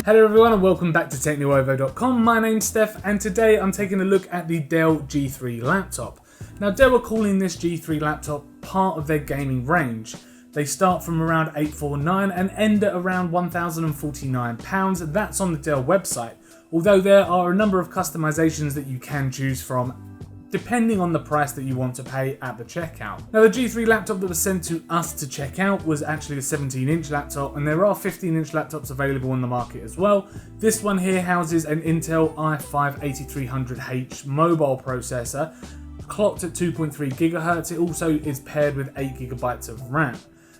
Hello everyone and welcome back to TechnoOvo.com. My name's Steph and today I'm taking a look at the Dell G3 laptop. Now Dell are calling this G3 laptop part of their gaming range. They start from around $849 and end at around £1,049. That's on the Dell website, although there are a number of customizations that you can choose from depending on the price that you want to pay at the checkout. Now the G3 laptop that was sent to us to check out was actually a 17-inch laptop, and there are 15-inch laptops available on the market as well. This one here houses an Intel i5-8300H mobile processor, clocked at 2.3 GHz. It also is paired with 8 GB of RAM.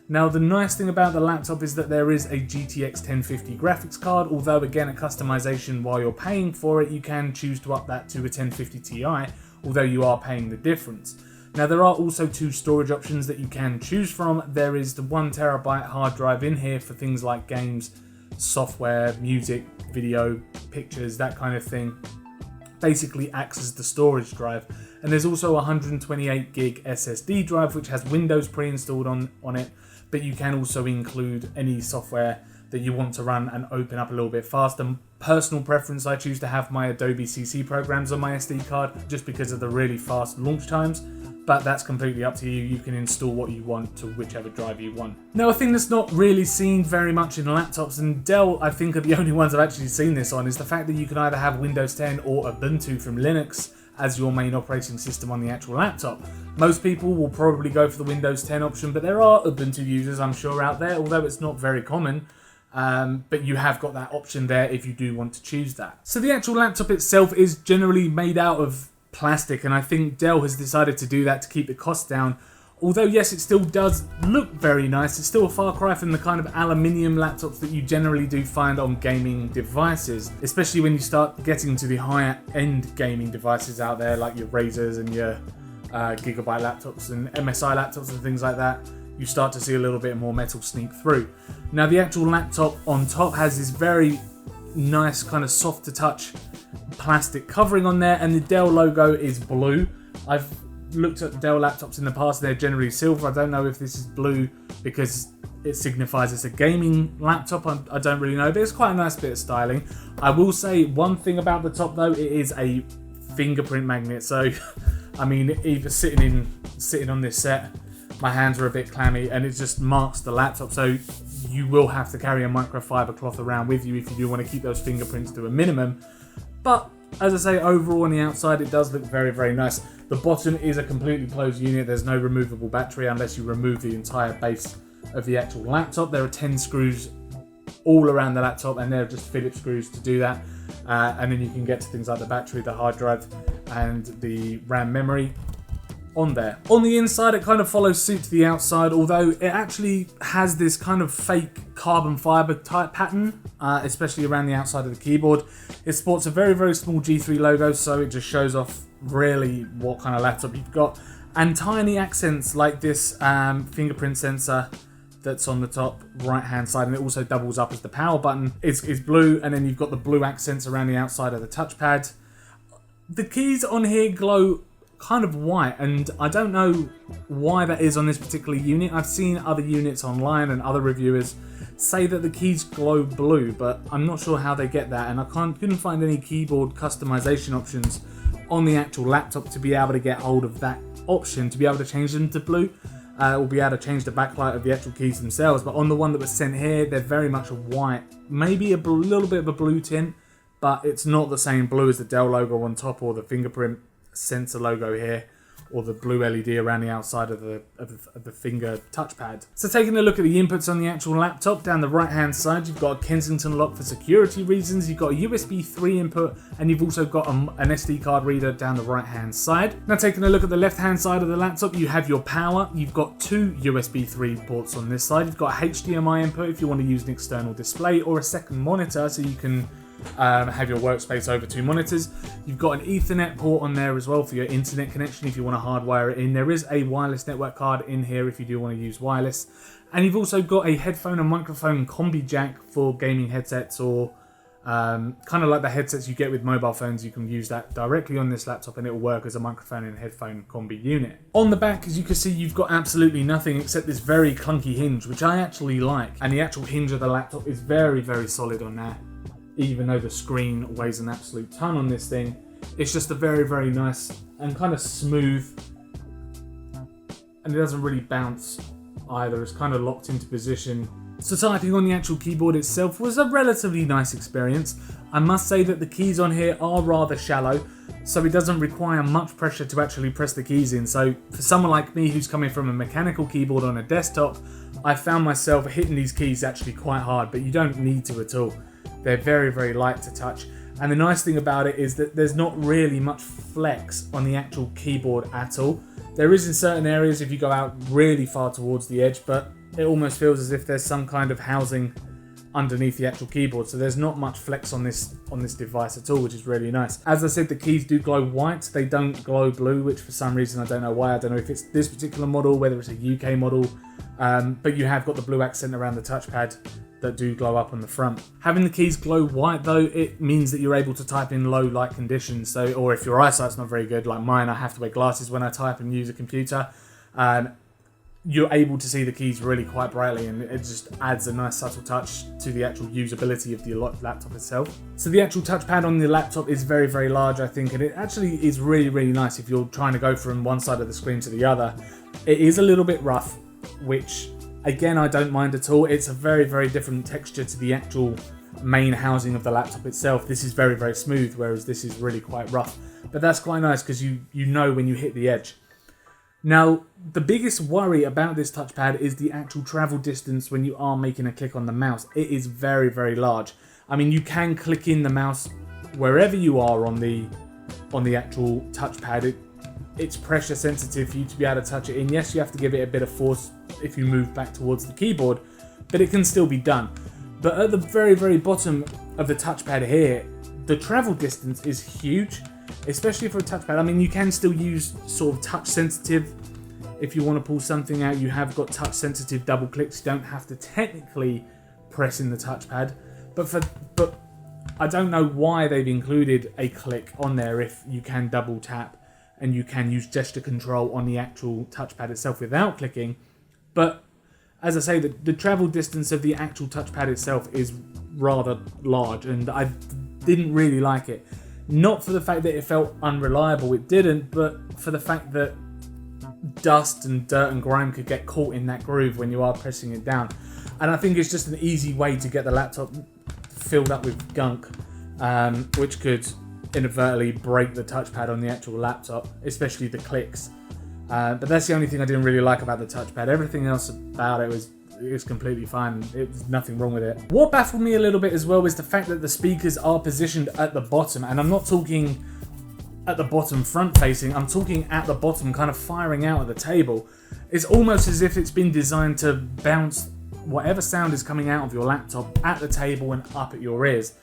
Now the nice thing about the laptop is that there is a GTX 1050 graphics card, although again a customization while you're paying for it, you can choose to up that to a 1050 Ti, although you are paying the difference. Now there are also two storage options that you can choose from. There is the 1TB hard drive in here for things like games, software, music, video, pictures, that kind of thing. Basically acts as the storage drive. And there's also a 128 gig SSD drive which has Windows pre-installed on it, but you can also include any software that you want to run and open up a little bit faster. Personal preference, I choose to have my Adobe CC programs on my SD card just because of the really fast launch times, but that's completely up to you. You can install what you want to whichever drive you want. Now a thing that's not really seen very much in laptops, and Dell I think are the only ones I've actually seen this on, is the fact that you can either have Windows 10 or Ubuntu from Linux as your main operating system on the actual laptop. Most people will probably go for the Windows 10 option, but there are Ubuntu users I'm sure out there, although it's not very common. But you have got that option there if you do want to choose that. So the actual laptop itself is generally made out of plastic, and I think Dell has decided to do that to keep the cost down. Although yes, it still does look very nice. It's still a far cry from the kind of aluminium laptops that you generally do find on gaming devices, especially when you start getting to the higher end gaming devices out there like your Razers and your Gigabyte laptops and MSI laptops and things like that. You start to see a little bit more metal sneak through. Now the actual laptop on top has this very nice kind of soft to touch plastic covering on there, and the Dell logo is blue. I've looked at Dell laptops in the past, they're generally silver. I don't know if this is blue because it signifies it's a gaming laptop. I don't really know, but it's quite a nice bit of styling. I will say one thing about the top though, it is a fingerprint magnet. So I mean, either sitting on this set, my hands are a bit clammy and it just marks the laptop, so you will have to carry a microfiber cloth around with you if you do want to keep those fingerprints to a minimum. But as I say, overall on the outside it does look very, very nice. The bottom is a completely closed unit. There's no removable battery unless you remove the entire base of the actual laptop. There are 10 screws all around the laptop and they're just Phillips screws to do that. And then you can get to things like the battery, the hard drive and the RAM memory on there. On the inside it kind of follows suit to the outside, although it actually has this kind of fake carbon fiber type pattern, especially around the outside of the keyboard. It sports a very, very small G3 logo, so it just shows off really what kind of laptop you've got. And tiny accents like this fingerprint sensor that's on the top right hand side, and it also doubles up as the power button, is blue, and then you've got the blue accents around the outside of the touchpad. The keys on here glow kind of white, and I don't know why that is on this particular unit. I've seen other units online and other reviewers say that the keys glow blue, but I'm not sure how they get that, and I couldn't find any keyboard customization options on the actual laptop to be able to get hold of that option to be able to change them to blue, or be able to change the backlight of the actual keys themselves. But on the one that was sent here, they're very much a white, maybe a little bit of a blue tint, but it's not the same blue as the Dell logo on top or the fingerprint sensor logo here, or the blue LED around the outside of the finger touchpad. So taking a look at the inputs on the actual laptop, down the right hand side you've got a Kensington lock for security reasons, you've got a USB 3 input, and you've also got an SD card reader down the right hand side. Now taking a look at the left hand side of the laptop, you have your power. You've got two USB 3 ports on this side. You've got a HDMI input if you want to use an external display, or a second monitor so you can have your workspace over two monitors. You've got an Ethernet port on there as well for your internet connection if you want to hardwire it in. There is a wireless network card in here if you do want to use wireless. And you've also got a headphone and microphone combi jack for gaming headsets, or kind of like the headsets you get with mobile phones. You can use that directly on this laptop and it will work as a microphone and headphone combi unit. On the back, as you can see, you've got absolutely nothing except this very clunky hinge, which I actually like. And the actual hinge of the laptop is very, very solid on there. even though the screen weighs an absolute ton on this thing. It's just a very, very nice and kind of smooth, and it doesn't really bounce either. It's kind of locked into position. So typing on the actual keyboard itself was a relatively nice experience. I must say that the keys on here are rather shallow, so it doesn't require much pressure to actually press the keys in. So for someone like me who's coming from a mechanical keyboard on a desktop, I found myself hitting these keys actually quite hard, but you don't need to at all. They're very, very light to touch. And the nice thing about it is that there's not really much flex on the actual keyboard at all. There is in certain areas if you go out really far towards the edge, but it almost feels as if there's some kind of housing underneath the actual keyboard. So there's not much flex on this device at all, which is really nice. As I said, the keys do glow white. They don't glow blue, which for some reason, I don't know why. I don't know if it's this particular model, whether it's a UK model, but you have got the blue accent around the touchpad that do glow up on the front. Having the keys glow white though, it means that you're able to type in low light conditions. So, or if your eyesight's not very good, like mine, I have to wear glasses when I type and use a computer. You're able to see the keys really quite brightly, and it just adds a nice subtle touch to the actual usability of the laptop itself. So the actual touchpad on the laptop is very, very large, I think, and it actually is really, really nice if you're trying to go from one side of the screen to the other. It is a little bit rough, which again, I don't mind at all. It's a very, very different texture to the actual main housing of the laptop itself. This is very, very smooth, whereas this is really quite rough. But that's quite nice because you know when you hit the edge. Now, the biggest worry about this touchpad is the actual travel distance when you are making a click on the mouse. It is very, very large. I mean, you can click in the mouse wherever you are on the actual touchpad. It's pressure sensitive for you to be able to touch it in. Yes, you have to give it a bit of force if you move back towards the keyboard, but it can still be done. But at the very, very bottom of the touchpad here, the travel distance is huge, especially for a touchpad. I mean, you can still use sort of touch sensitive. If you want to pull something out, you have got touch sensitive double clicks. You don't have to technically press in the touchpad, but I don't know why they've included a click on there if you can double tap and you can use gesture control on the actual touchpad itself without clicking. But as I say, the travel distance of the actual touchpad itself is rather large, and I didn't really like it. Not for the fact that it felt unreliable, it didn't, but for the fact that dust and dirt and grime could get caught in that groove when you are pressing it down. And I think it's just an easy way to get the laptop filled up with gunk, which could inadvertently break the touchpad on the actual laptop, especially the clicks. But that's the only thing I didn't really like about the touchpad. Everything else about it was completely fine. It was nothing wrong with it. What baffled me a little bit as well is the fact that the speakers are positioned at the bottom, and I'm not talking at the bottom front facing, I'm talking at the bottom kind of firing out at the table. It's almost as if it's been designed to bounce whatever sound is coming out of your laptop at the table and up at your ears.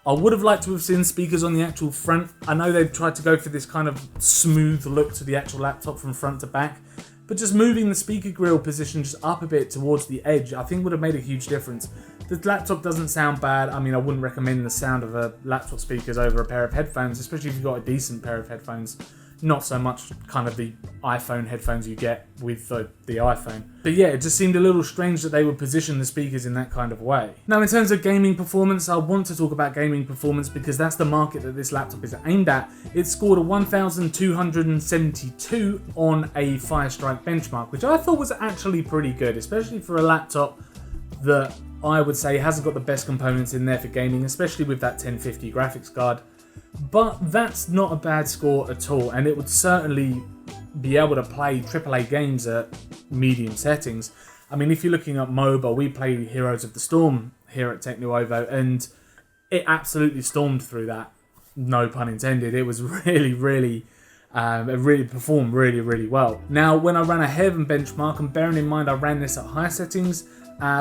I would have liked to have seen speakers on the actual front. I know they've tried to go for this kind of smooth look to the actual laptop from front to back, but just moving the speaker grill position just up a bit towards the edge, I think would have made a huge difference. The laptop doesn't sound bad. I mean, I wouldn't recommend the sound of a laptop speakers over a pair of headphones, especially if you've got a decent pair of headphones. Not so much kind of the iPhone headphones you get with the iPhone. But yeah, it just seemed a little strange that they would position the speakers in that kind of way. Now, in terms of gaming performance, I want to talk about gaming performance because that's the market that this laptop is aimed at. It scored a 1,272 on a 5-strike benchmark, which I thought was actually pretty good, especially for a laptop that I would say hasn't got the best components in there for gaming, especially with that 1050 graphics card. But that's not a bad score at all, and it would certainly be able to play AAA games at medium settings. I mean, if you're looking at mobile, we play Heroes of the Storm here at TechnoOvo, and it absolutely stormed through that. No pun intended. It was really, it really performed really well. Now, when I ran a Heaven benchmark, and bearing in mind I ran this at high settings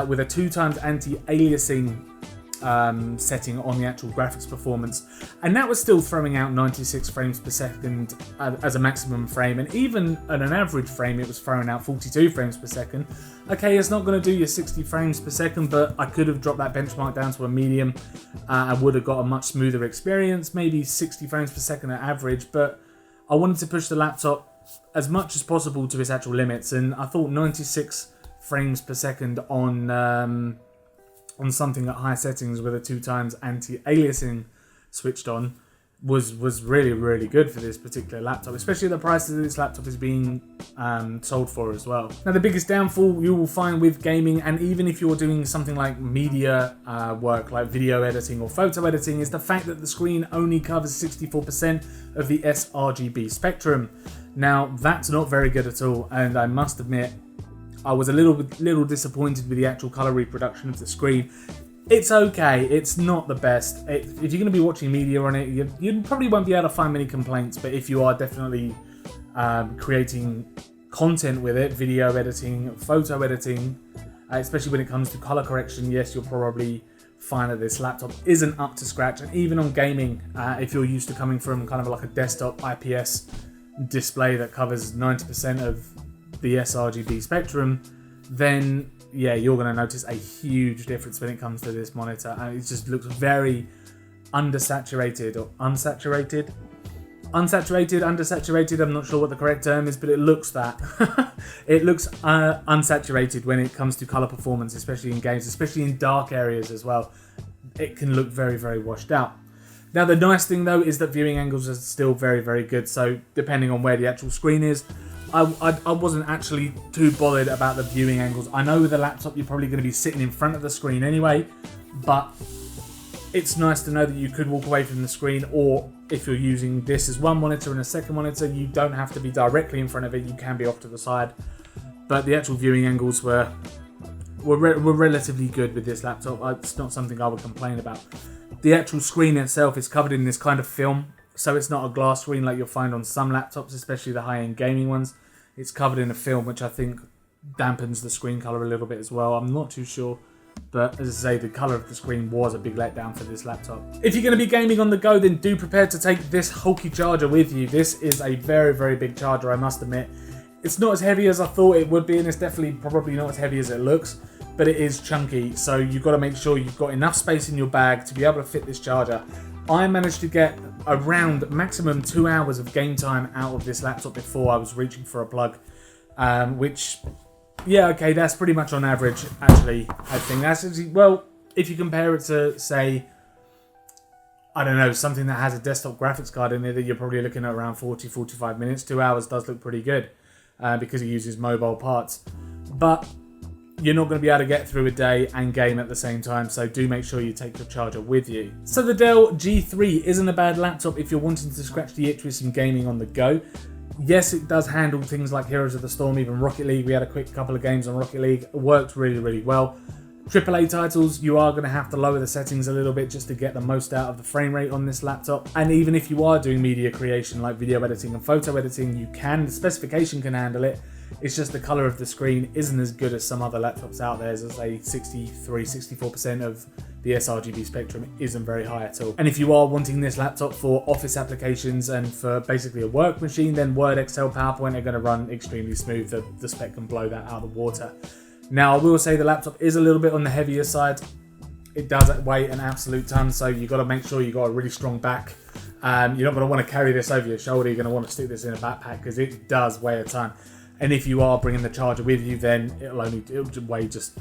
with a 2x anti-aliasing setting on the actual graphics performance, and that was still throwing out 96 frames per second as a maximum frame, and even at an average frame it was throwing out 42 frames per second. Okay, it's not going to do your 60 frames per second, but I could have dropped that benchmark down to a medium. I would have got a much smoother experience, maybe 60 frames per second at average, but I wanted to push the laptop as much as possible to its actual limits, and I thought 96 frames per second on on something at high settings with a 2x anti-aliasing switched on was really, really good for this particular laptop, especially the price that this laptop is being sold for as well. Now, the biggest downfall you will find with gaming, and even if you're doing something like media work, like video editing or photo editing, is the fact that the screen only covers 64% of the sRGB spectrum. Now, that's not very good at all, and I must admit, I was a little disappointed with the actual color reproduction of the screen. It's okay, it's not the best. If you're going to be watching media on it, you probably won't be able to find many complaints, but if you are definitely creating content with it, video editing, photo editing, especially when it comes to color correction, yes, you'll probably find that this laptop isn't up to scratch. And even on gaming, if you're used to coming from kind of like a desktop IPS display that covers 90% of the sRGB spectrum, then yeah, you're going to notice a huge difference when it comes to this monitor. And it just looks very undersaturated or unsaturated. Undersaturated, I'm not sure what the correct term is, but it looks that. It looks unsaturated when it comes to color performance, especially in games, especially in dark areas as well. It can look very, very washed out. Now, the nice thing though is that viewing angles are still very, very good. So depending on where the actual screen is, I wasn't actually too bothered about the viewing angles. I know with a laptop you're probably going to be sitting in front of the screen anyway, but it's nice to know that you could walk away from the screen, or if you're using this as one monitor and a second monitor, you don't have to be directly in front of it, you can be off to the side. But the actual viewing angles were relatively good with this laptop. It's not something I would complain about. The actual screen itself is covered in this kind of film, so it's not a glass screen like you'll find on some laptops, especially the high-end gaming ones. It's covered in a film, which I think dampens the screen color a little bit as well. I'm not too sure, but as I say, the color of the screen was a big letdown for this laptop. If you're going to be gaming on the go, then do prepare to take this hulky charger with you. This is a very, very big charger, I must admit. It's not as heavy as I thought it would be, and it's definitely probably not as heavy as it looks, but it is chunky, so you've got to make sure you've got enough space in your bag to be able to fit this charger. I managed to get around maximum 2 hours of game time out of this laptop before I was reaching for a plug, which, yeah, okay, that's pretty much on average, actually. I think that's actually, well, if you compare it to, say, I don't know, something that has a desktop graphics card in it, that you're probably looking at around 40-45 minutes. 2 hours does look pretty good because it uses mobile parts. But you're not going to be able to get through a day and game at the same time, so do make sure you take your charger with you. So the Dell G3 isn't a bad laptop if you're wanting to scratch the itch with some gaming on the go. Yes, it does handle things like Heroes of the Storm, even Rocket League. We had a quick couple of games on Rocket League. It worked really, really well. AAA titles, you are going to have to lower the settings a little bit just to get the most out of the frame rate on this laptop. And even if you are doing media creation like video editing and photo editing, the specification can handle it. It's just the color of the screen isn't as good as some other laptops out there. As I say, 64% of the sRGB spectrum isn't very high at all. And if you are wanting this laptop for office applications and for basically a work machine, then Word, Excel, PowerPoint are going to run extremely smooth. The spec can blow that out of the water. Now, I will say the laptop is a little bit on the heavier side. It does weigh an absolute ton, so you've got to make sure you've got a really strong back. You're not going to want to carry this over your shoulder. You're going to want to stick this in a backpack because it does weigh a ton. And if you are bringing the charger with you, then it'll weigh just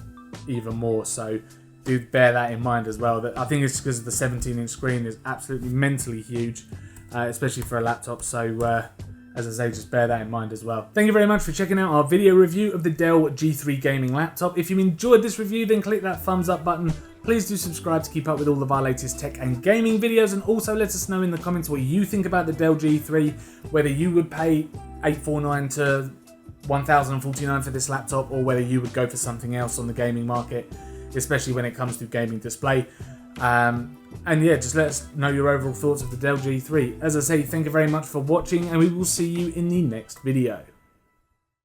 even more. So do bear that in mind as well. That I think it's because the 17-inch screen is absolutely mentally huge, especially for a laptop. So as I say, just bear that in mind as well. Thank you very much for checking out our video review of the Dell G3 Gaming Laptop. If you enjoyed this review, then click that thumbs up button. Please do subscribe to keep up with all of our latest tech and gaming videos, and also let us know in the comments what you think about the Dell G3, whether you would pay $849 to $1,049 for this laptop, or whether you would go for something else on the gaming market, especially when it comes to gaming display. And yeah, just let us know your overall thoughts of the Dell G3. As I say, thank you very much for watching, and we will see you in the next video.